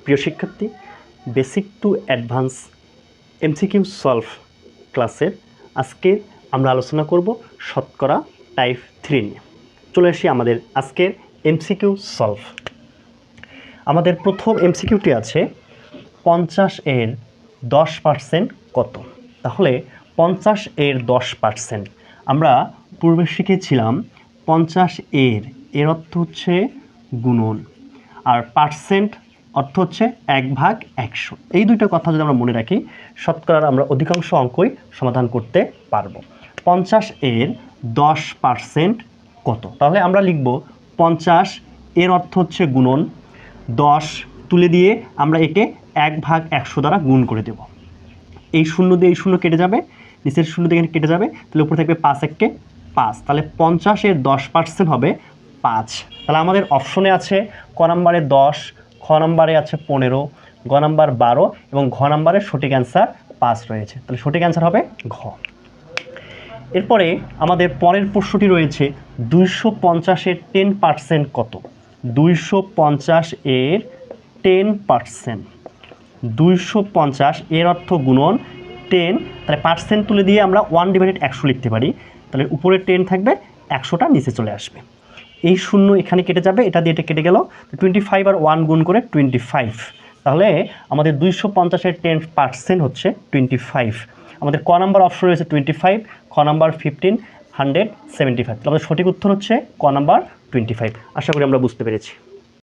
প্রিয় শিক্ষার্থী, basic to advance MCQ solve ক্লাসের আজকে আমরা আলোচনা করব শতকরা টাইপ 3 নিয়ে। চলে আসি আমাদের আজকের এমসিকিউ সলভ। আমাদের প্রথম এমসিকিউটি আছে 50 এর 10% কত? তাহলে 50 এর 10% আমরা পূর্বে শিখেছিলাম 50 এর অর্থ হচ্ছে গুণন, আর পার্সেন্ট অর্থ হচ্ছে 1/100। এই দুইটা কথা যদি আমরা মনে রাখি, শতকরার আমরা অধিকাংশ অঙ্কই সমাধান করতে পারবো। 50 এর 10% কত? তাহলে আমরা লিখব 50 এর অর্থ হচ্ছে গুণন, 10 তুলে দিয়ে আমরা একে 1/100 দ্বারা গুণ করে দেব। এই শূন্য দিয়ে এই শূন্য কেটে যাবে, নিচের শূন্য দিয়ে কেটে যাবে, তাহলে উপরে থাকবে 5 একে 5। তাহলে 50 এর 10% হবে 5। তাহলে আমাদের অপশনে আছে ক নাম্বারে 10, খ নাম্বারে আছে 15, গ নাম্বার 12 এবং ঘ নাম্বারে সঠিক অ্যান্সার 5 রয়েছে। তাহলে সঠিক অ্যান্সার হবে ঘ। এরপরে আমাদের পরের প্রশ্নটি রয়েছে 250 এর 10% কত? 250 এর 10%, 250 এর অর্থ গুণন 10, তাহলে পার্সেন্ট তুলে দিয়ে আমরা 1/100 লিখতে পারি। তাহলে উপরে 10 থাকবে, 100টা নিচে চলে আসবে। এই শূন্য এখানে কেটে যাবে, এটা দিয়ে এটা কেটে গেল, 25 আর 1 গুণ করে 25। তাহলে আমাদের 250 এর 10% হচ্ছে 25। আমাদের ক নাম্বার অপশন রয়েছে 25, খ নাম্বার 15, 175। তাহলে আমাদের সঠিক উত্তর হচ্ছে ক নাম্বার 25। আশা করি আমরা বুঝতে পেরেছি।